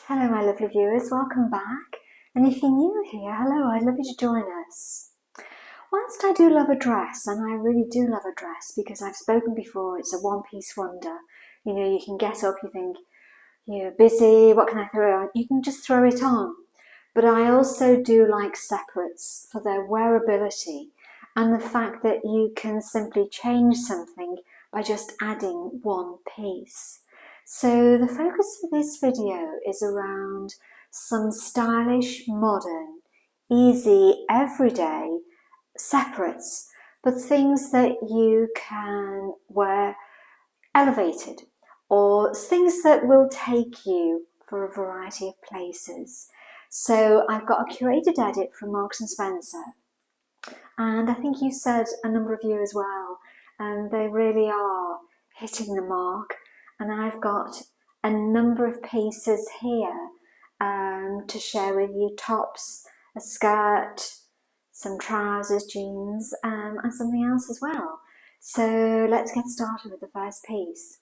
Hello my lovely viewers, welcome back. And if you're new here, hello, I'd love you to join us. Whilst I do love a dress, and I really do love a dress because I've spoken before, it's a one-piece wonder. You know, you can get up, you think, you're busy, what can I throw on? You can just throw it on. But I also do like separates for their wearability and the fact that you can simply change something by just adding one piece. So the focus for this video is around some stylish, modern, easy, everyday separates, but things that you can wear elevated, or things that will take you for a variety of places. So I've got a curated edit from Marks and Spencer, and I think you said a number of you as well, and they really are hitting the mark. And I've got a number of pieces here to share with you: tops, a skirt, some trousers, jeans, and something else as well. So let's get started with the first piece.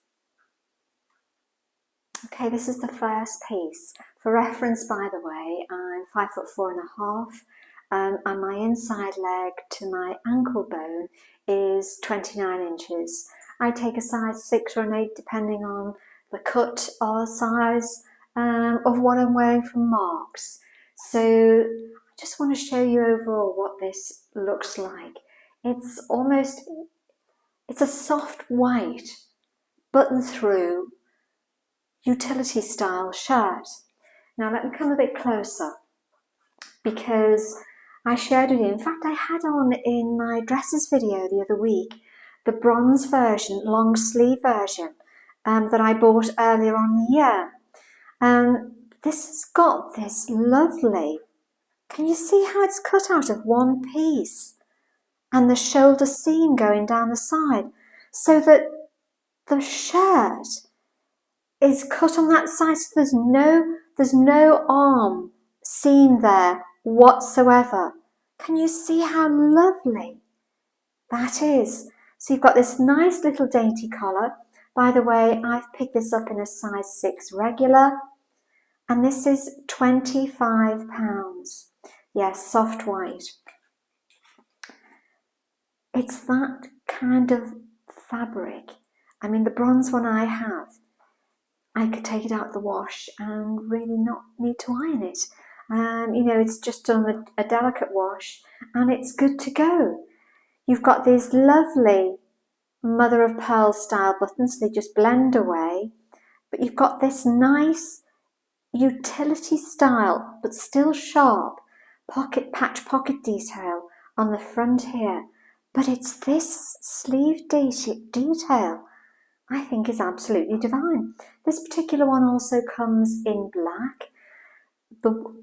Okay, this is the first piece. For reference, by the way, I'm 5'4½", and my inside leg to my ankle bone is 29 inches. I take a size 6 or an 8 depending on the cut or size of what I'm wearing from Marks. So I just want to show you overall what this looks like. It's a soft white button through utility style shirt. Now let me come a bit closer, because I shared with you, in fact I had on in my dresses video the other week, the bronze version, long sleeve version that I bought earlier on in the year. This has got this lovely, can you see how it's cut out of one piece? And the shoulder seam going down the side, so that the shirt is cut on that side, so there's no arm seam there whatsoever. Can you see how lovely that is? So you've got this nice little dainty collar. By the way, I've picked this up in a size 6 regular, and this is £25. Yes, soft white. It's that kind of fabric. I mean, the bronze one I have, I could take it out of the wash and really not need to iron it. You know, it's just done a delicate wash and it's good to go. You've got these lovely mother of pearl style buttons, they just blend away. But you've got this nice utility style, but still sharp patch pocket detail on the front here. But it's this sleeve detail I think is absolutely divine. This particular one also comes in black.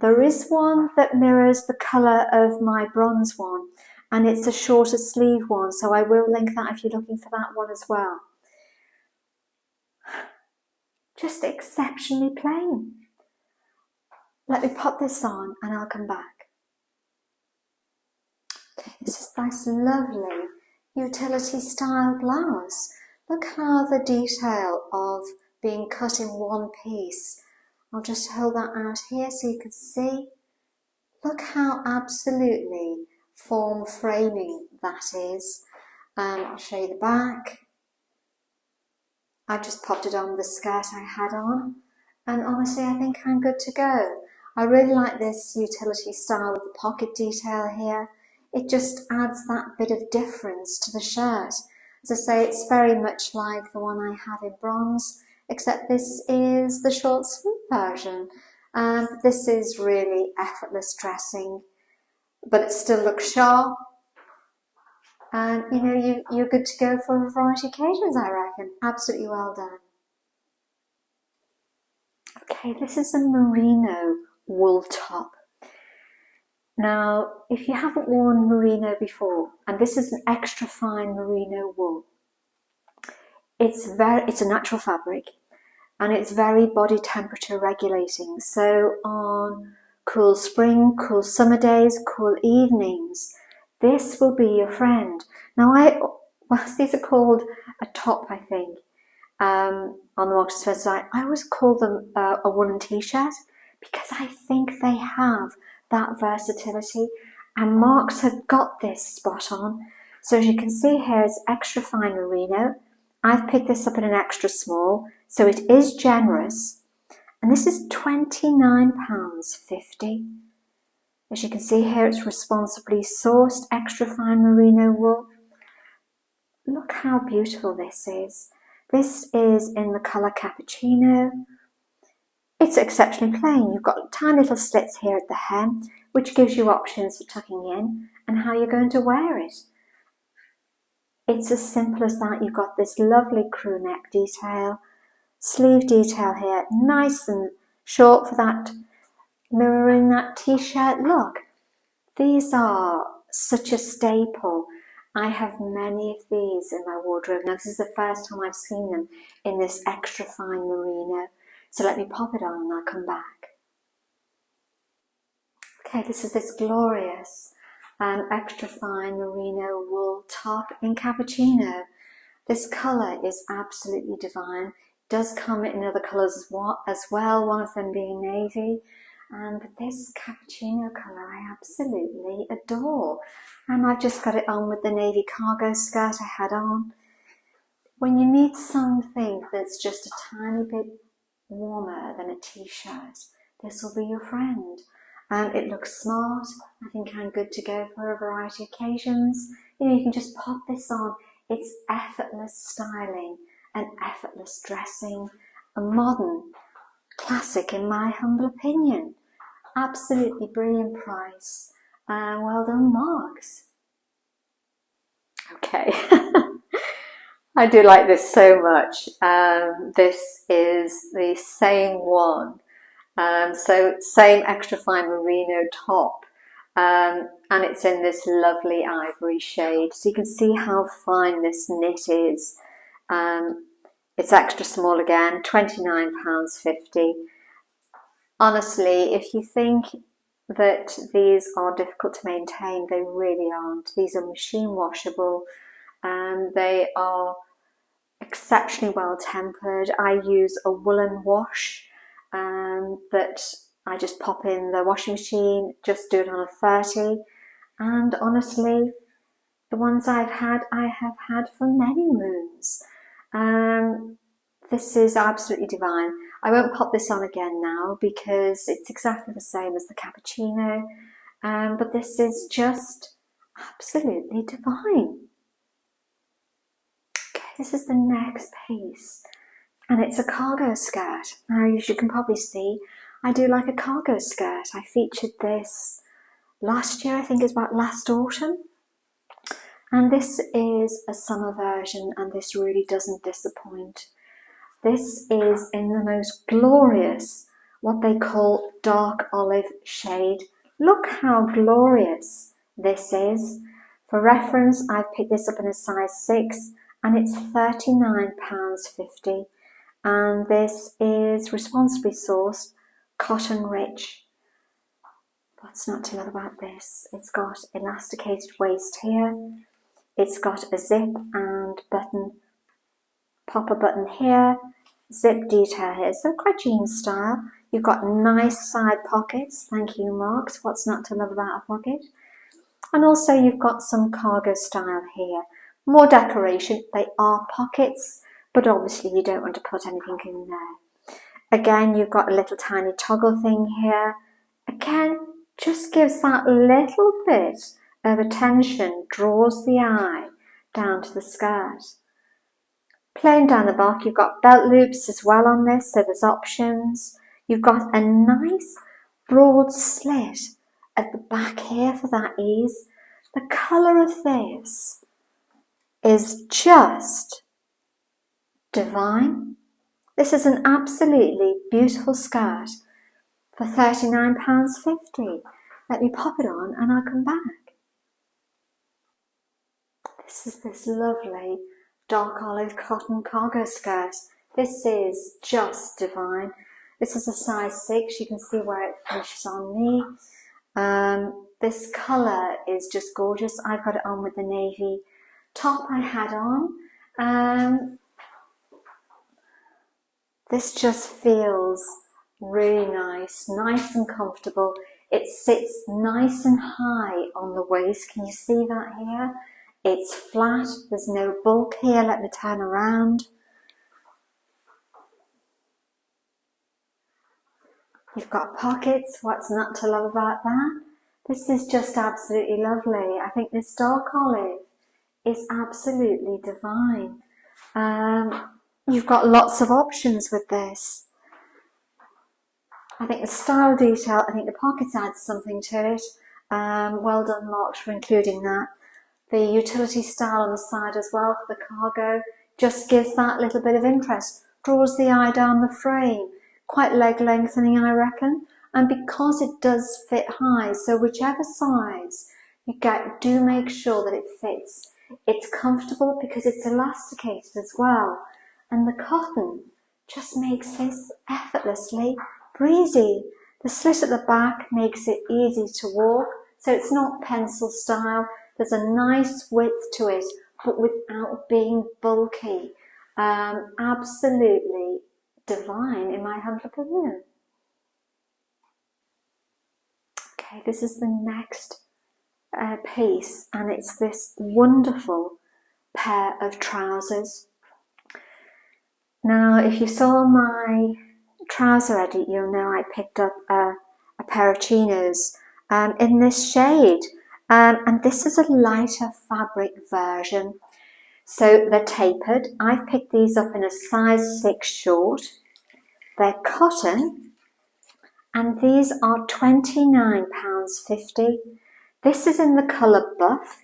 There is one that mirrors the colour of my bronze one, and it's a shorter sleeve one, so I will link that if you're looking for that one as well. Just exceptionally plain. Let me pop this on and I'll come back. Okay, this is this lovely utility style blouse. Look how the detail of being cut in one piece. I'll just hold that out here so you can see. Look how absolutely form framing that is. I'll show you the back. I've just popped it on the skirt I had on, and honestly I think I'm good to go. I really like this utility style with the pocket detail here. It just adds that bit of difference to the shirt. As I say, it's very much like the one I have in bronze, except this is the short sleeve version. This is really effortless dressing, but it still looks sharp. And you know, you're good to go for a variety of occasions, I reckon. Absolutely well done. Okay, this is a merino wool top. Now, if you haven't worn merino before, and this is an extra fine merino wool, it's a natural fabric, and it's very body temperature regulating. So on cool spring, cool summer days, cool evenings, this will be your friend. Now, these are called a top, I think, on the Marks and Spencer side. I always call them a woolen t-shirt, because I think they have that versatility, and Marks had got this spot on. So as you can see here, it's extra fine merino. I've picked this up in an extra small, so it is generous, and this is £29.50. As you can see here, it's responsibly sourced extra fine merino wool. Look how beautiful this is. This is in the colour cappuccino. It's exceptionally plain. You've got tiny little slits here at the hem, which gives you options for tucking in and how you're going to wear it. It's as simple as that. You've got this lovely crew neck detail, sleeve detail here, nice and short for that, mirroring that t-shirt look. These are such a staple. I have many of these in my wardrobe. Now this is the first time I've seen them in this extra fine merino. So let me pop it on and I'll come back. Okay, this is this glorious extra fine merino wool top in cappuccino. This colour is absolutely divine. It does come in other colours as well, one of them being navy. But this cappuccino colour I absolutely adore. And I've just got it on with the navy cargo skirt I had on. When you need something that's just a tiny bit warmer than a t-shirt, this will be your friend. It looks smart. I think I'm good to go for a variety of occasions. You know, you can just pop this on. It's effortless styling and effortless dressing. A modern classic in my humble opinion. Absolutely brilliant price. Well done, Marks. Okay. I do like this so much. This is the same one. So same extra fine merino top. And it's in this lovely ivory shade. So you can see how fine this knit is. It's extra small again, £29.50. Honestly, if you think that these are difficult to maintain, they really aren't. These are machine washable, and they are exceptionally well tempered. I use a woolen wash that I just pop in the washing machine, just do it on a 30, and honestly, the ones I have had for many moons. This is absolutely divine. I won't pop this on again now because it's exactly the same as the cappuccino, but this is just absolutely divine. Okay, this is the next piece, and it's a cargo skirt. Now, as you can probably see, I do like a cargo skirt. I featured this last year, I think it's about last autumn. And this is a summer version, and this really doesn't disappoint. This is in the most glorious, what they call dark olive shade. Look how glorious this is. For reference, I've picked this up in a size 6, and it's £39.50. And this is responsibly sourced, cotton rich. What's not to love about this? It's got elasticated waist here. It's got a zip and button, popper button here, zip detail here. So quite jeans style. You've got nice side pockets. Thank you, Marks. What's not to love about a pocket? And also you've got some cargo style here. More decoration. They are pockets, but obviously you don't want to put anything in there. Again, you've got a little tiny toggle thing here. Again, just gives that little bit of attention, draws the eye down to the skirt. Plain down the back, you've got belt loops as well on this, so there's options. You've got a nice broad slit at the back here for that ease. The colour of this is just divine. This is an absolutely beautiful skirt for £39.50. Let me pop it on and I'll come back. This is this lovely dark olive cotton cargo skirt. This is just divine. This is a size 6. You can see where it finishes on me. This colour is just gorgeous. I've got it on with the navy top I had on. This just feels really nice, nice and comfortable. It sits nice and high on the waist. Can you see that here? It's flat, there's no bulk here. Let me turn around. You've got pockets. What's not to love about that? This is just absolutely lovely. I think this dark olive is absolutely divine. You've got lots of options with this. I think the style detail, I think the pockets add something to it. Well done, Mark, for including that. The utility style on the side as well for the cargo just gives that little bit of interest. Draws the eye down the frame. Quite leg lengthening, I reckon. And because it does fit high, so whichever size you get, do make sure that it fits. It's comfortable because it's elasticated as well. And the cotton just makes this effortlessly breezy. The slit at the back makes it easy to walk, so it's not pencil style. There's a nice width to it, but without being bulky. Absolutely divine, in my humble opinion. Okay, this is the next piece, and it's this wonderful pair of trousers. Now, if you saw my trouser edit, you'll know I picked up a pair of chinos in this shade, and this is a lighter fabric version. So they're tapered. I've picked these up in a size 6 short. They're cotton, and these are £29.50. This is in the colour buff,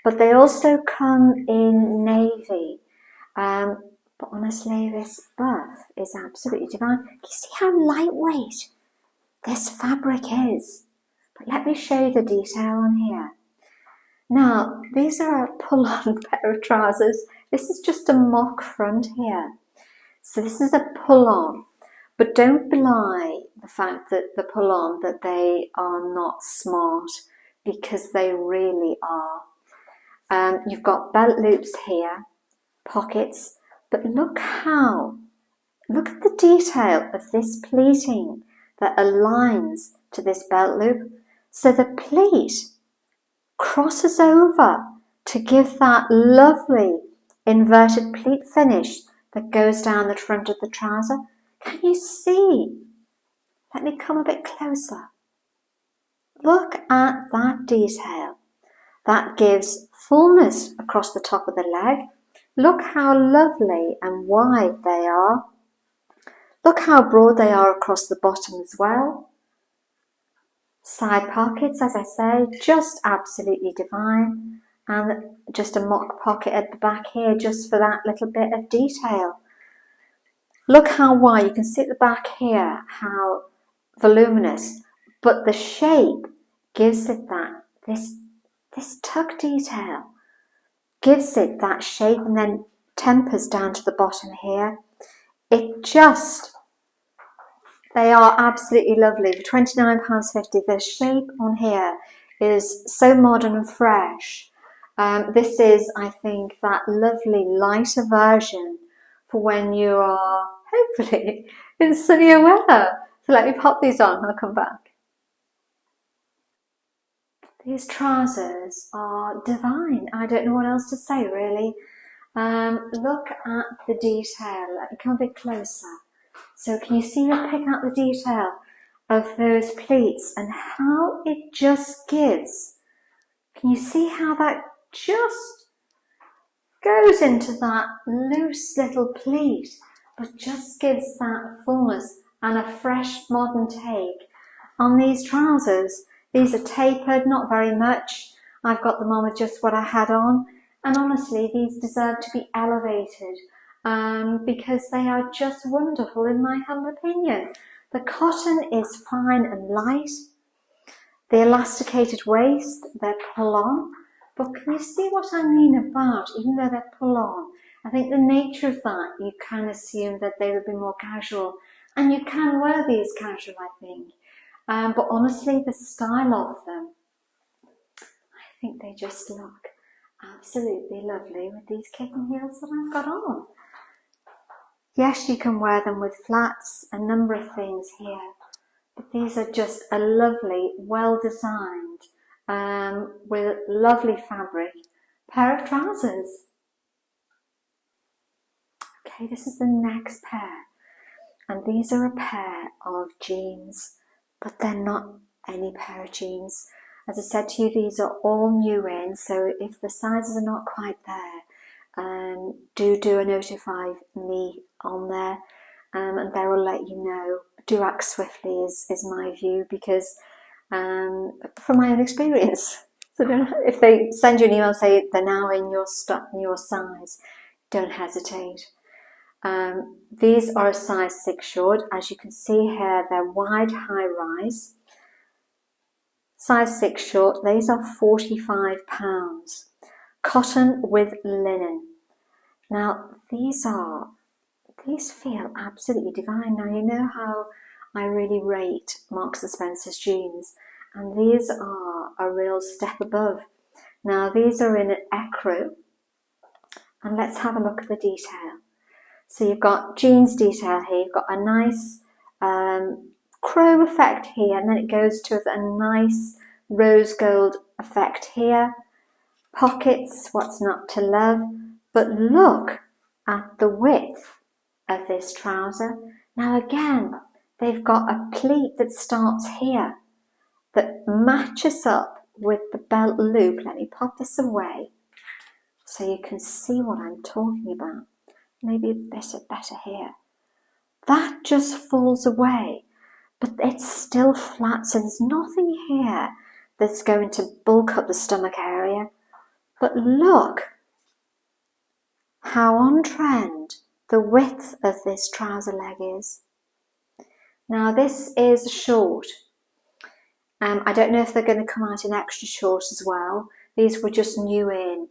but they also come in navy. But honestly, this buff is absolutely divine. Can you see how lightweight this fabric is? But let me show you the detail on here. Now, these are a pull-on pair of trousers. This is just a mock front here. So this is a pull-on. But don't belie the fact that the pull-on, that they are not smart, because they really are. You've got belt loops here, pockets, but look at the detail of this pleating that aligns to this belt loop. So the pleat crosses over to give that lovely inverted pleat finish that goes down the front of the trouser. Can you see? Let me come a bit closer. Look at that detail. That gives fullness across the top of the leg. Look how lovely and wide they are. Look how broad they are across the bottom as well. Side pockets, as I say, just absolutely divine. And just a mock pocket at the back here, just for that little bit of detail. Look how wide, you can see at the back here, how voluminous. But the shape gives it that, this tuck detail, gives it that shape, and then tempers down to the bottom here. They are absolutely lovely. For £29.50, the shape on here is so modern and fresh. This is, I think, that lovely lighter version for when you are, hopefully, in sunnier weather. So let me pop these on and I'll come back. These trousers are divine. I don't know what else to say, really. Look at the detail. Let me come a bit closer. So can you see me pick out the detail of those pleats and how it just gives? Can you see how that just goes into that loose little pleat, but just gives that fullness and a fresh modern take on these trousers? These are tapered, not very much. I've got them on with just what I had on, and honestly, these deserve to be elevated because they are just wonderful, in my humble opinion. The cotton is fine and light. The elasticated waist, they're pull-on. But can you see what I mean about, even though they're pull-on, I think the nature of that, you can assume that they would be more casual. And you can wear these casual, I think. But honestly, the style of them, I think they just look absolutely lovely with these kitten heels that I've got on. Yes, you can wear them with flats, a number of things here, but these are just a lovely, well designed, with lovely fabric pair of trousers. Okay, this is the next pair, and these are a pair of jeans, but they're not any pair of jeans. As I said to you, these are all new in, so if the sizes are not quite there, do notify me on there, and they will let you know. Do act swiftly is my view, because from my own experience. So if they send you an email say they're now in your size, don't hesitate. These are a size 6 short. As you can see here, they're wide high rise. Size 6 short, these are £45. Cotton with linen. Now these feel absolutely divine. Now you know how I really rate Marks and Spencer's jeans, and these are a real step above. Now these are in an ecru, and let's have a look at the detail. So you've got jeans detail here, you've got a nice crow effect here, and then it goes to a nice rose gold effect here. Pockets, what's not to love? But look at the width of this trouser. Now again, they've got a pleat that starts here that matches up with the belt loop. Let me pop this away so you can see what I'm talking about. Maybe a bit better here. That just falls away, but it's still flat, so there's nothing here that's going to bulk up the stomach area. But look how on trend the width of this trouser leg is. Now this is short. I don't know if they're going to come out in extra short as well. These were just new in.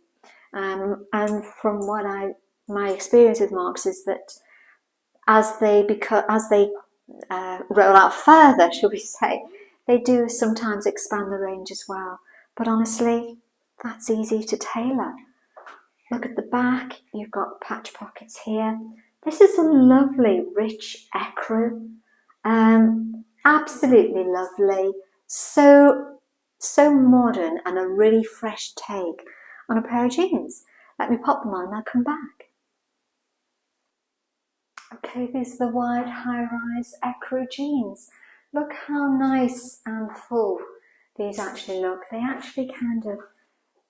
And from what my experience with Marks is that as they roll out further, shall we say, they do sometimes expand the range as well. But honestly, that's easy to tailor. Look at the back, you've got patch pockets here. This is a lovely, rich ecru. Absolutely lovely. So modern, and a really fresh take on a pair of jeans. Let me pop them on and I'll come back. Okay, these are the wide high-rise ecru jeans. Look how nice and full these actually look. They actually kind of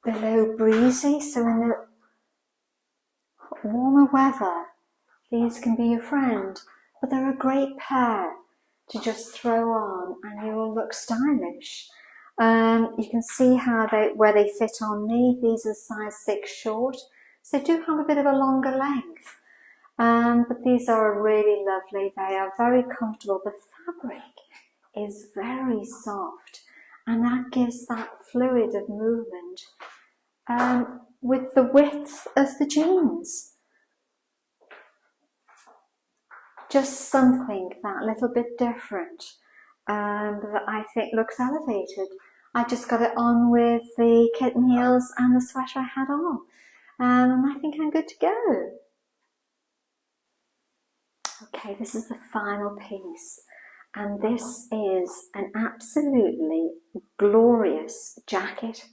below breezy, so in the warmer weather these can be your friend, but they're a great pair to just throw on and you will look stylish. You can see how where they fit on me. These are size 6 short, so they do have a bit of a longer length. But these are really lovely. They are very comfortable. The fabric is very soft, and that gives that fluid of movement with the width of the jeans. Just something that little bit different that I think looks elevated. I just got it on with the kitten heels and the sweater I had on, and I think I'm good to go. Okay, this is the final piece, and this is an absolutely glorious jacket.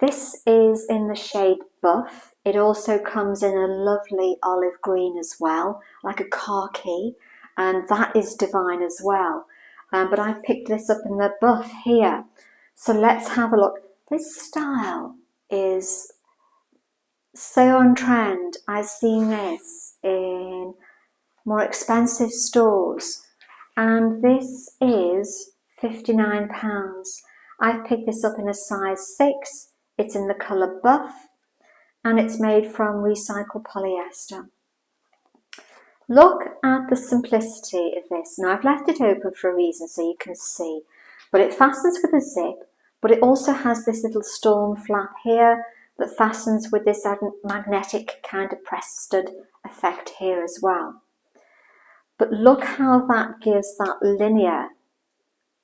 This is in the shade Buff. It also comes in a lovely olive green as well, like a khaki, and that is divine as well. But I picked this up in the Buff here. So let's have a look. This style is so on trend. I've seen this in more expensive stores, and this is £59. I've picked this up in a size 6. It's in the colour Buff, and it's made from recycled polyester. Look at the simplicity of this. Now I've left it open for a reason so you can see, but it fastens with a zip, but it also has this little storm flap here that fastens with this magnetic kind of pressed stud effect here as well. But look how that gives that linear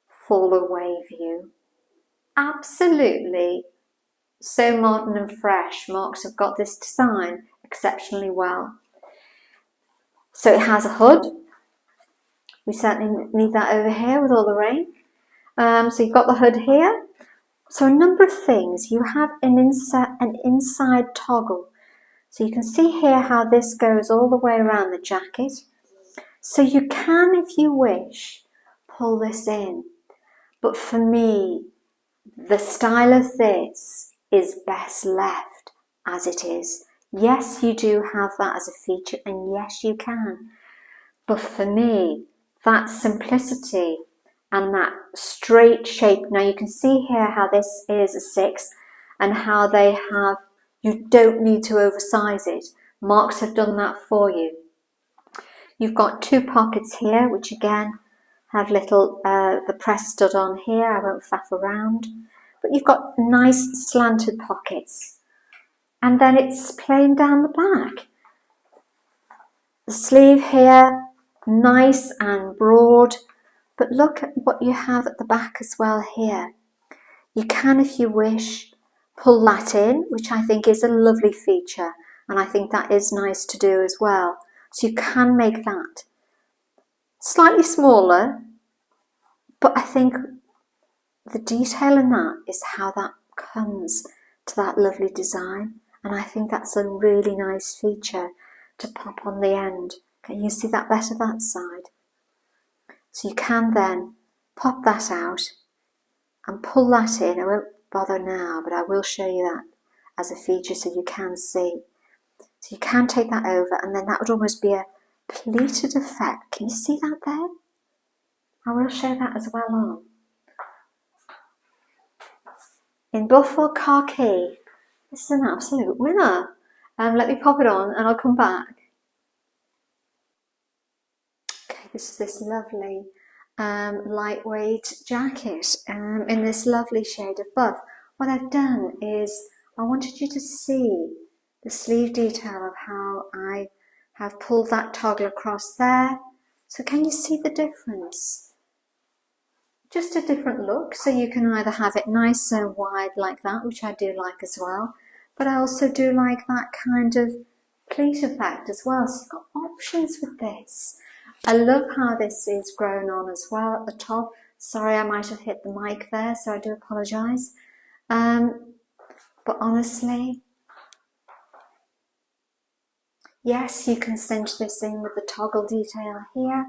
fall away view. Absolutely so modern and fresh. Marks have got this design exceptionally well. So it has a hood. We certainly need that over here with all the rain. So you've got the hood here. So a number of things. You have an inside toggle. So you can see here how this goes all the way around the jacket. So you can, if you wish, pull this in. But for me, the style of this is best left as it is. Yes, you do have that as a feature, and yes, you can. But for me, that simplicity and that straight shape. Now you can see here how this is a 6 and how they have, you don't need to oversize it. Marks have done that for you. You've got 2 pockets here, which again have little, the press stud on here. I won't faff around. But you've got nice slanted pockets. And then it's plain down the back. The sleeve here, nice and broad. But look at what you have at the back as well here. You can, if you wish, pull that in, which I think is a lovely feature. And I think that is nice to do as well. So you can make that slightly smaller, but I think the detail in that is how that comes to that lovely design. And I think that's a really nice feature to pop on the end. Can you see that better that side? So you can then pop that out and pull that in. I won't bother now, but I will show you that as a feature so you can see. So you can take that over, and then that would almost be a pleated effect. Can you see that there? I will show that as well on. In buff or khaki, this is an absolute winner. Let me pop it on and I'll come back. Okay, this is this lovely lightweight jacket in this lovely shade of buff. What I've done is I wanted you to see the sleeve detail of how I have pulled that toggle across there. So can you see the difference? Just a different look, so you can either have it nice and wide like that, which I do like as well, but I also do like that kind of pleat effect as well. So you've got options with this. I love how this is grown on as well at the top. Sorry, I might have hit the mic there, so I do apologise. But honestly, yes, you can cinch this in with the toggle detail here.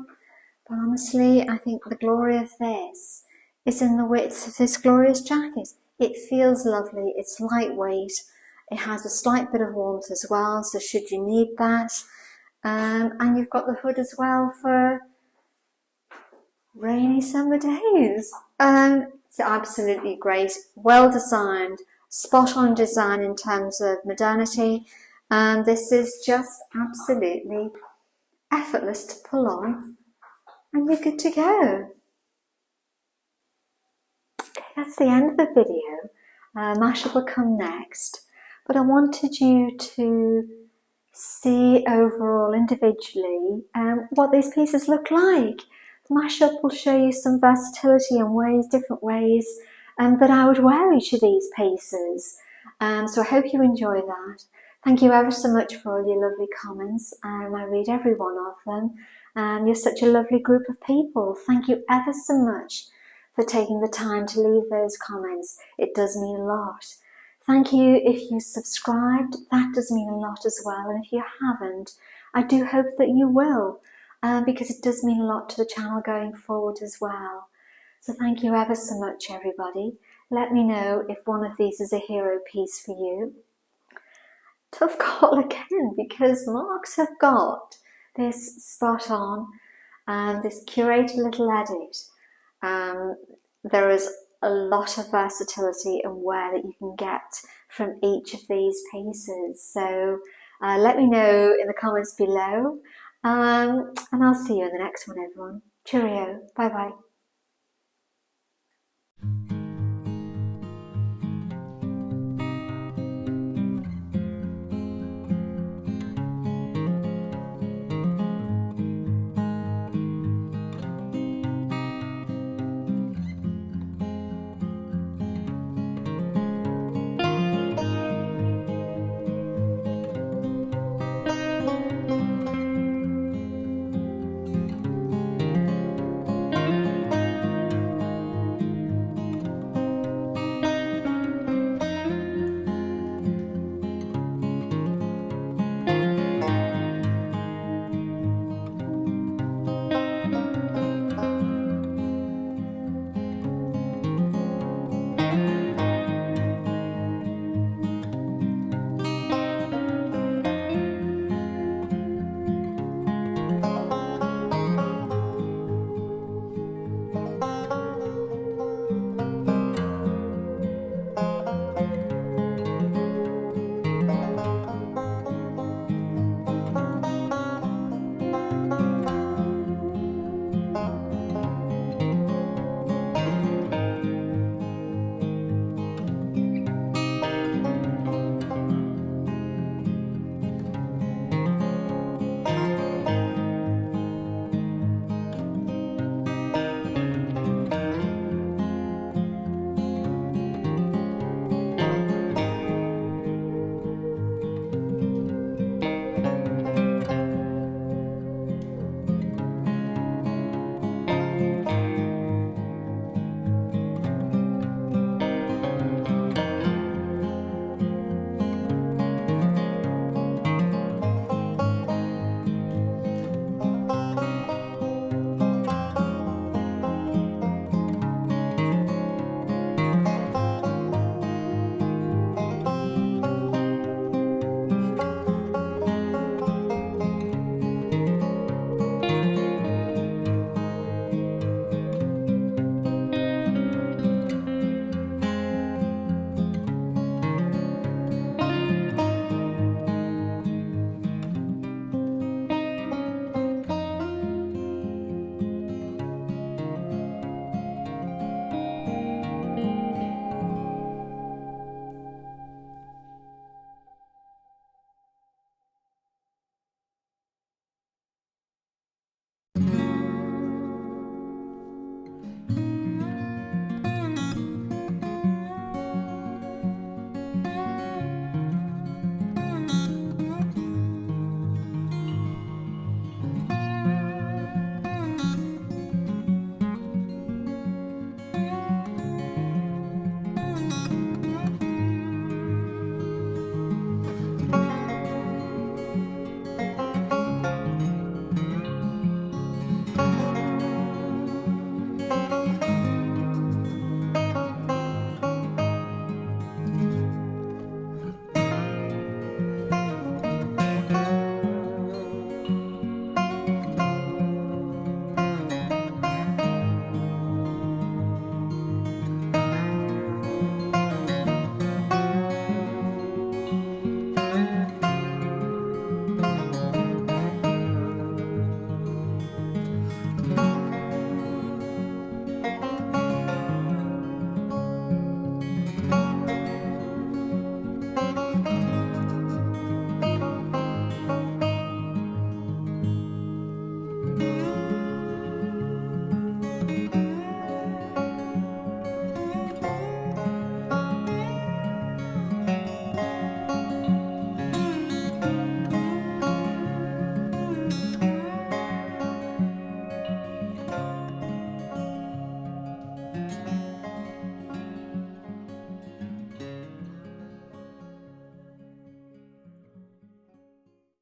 But honestly, I think the glory of this is in the width of this glorious jacket. It feels lovely, it's lightweight, it has a slight bit of warmth as well, so should you need that. And you've got the hood as well for rainy summer days. It's absolutely great, well designed, spot on design in terms of modernity. This is just absolutely effortless to pull on. And you're good to go. Okay, that's the end of the video. Mashup will come next. But I wanted you to see overall individually what these pieces look like. The mashup will show you some versatility and ways, different ways that I would wear each of these pieces. So I hope you enjoy that. Thank you ever so much for all your lovely comments. I read every one of them. You're such a lovely group of people. Thank you ever so much for taking the time to leave those comments. It does mean a lot. Thank you if you subscribed. That does mean a lot as well. And if you haven't, I do hope that you will, because it does mean a lot to the channel going forward as well. So thank you ever so much, everybody. Let me know if one of these is a hero piece for you. Tough call again, because marks have got this spot on and this curated little edit. There is a lot of versatility and wear that you can get from each of these pieces. So let me know in the comments below, and I'll see you in the next one, everyone. Cheerio. Bye bye.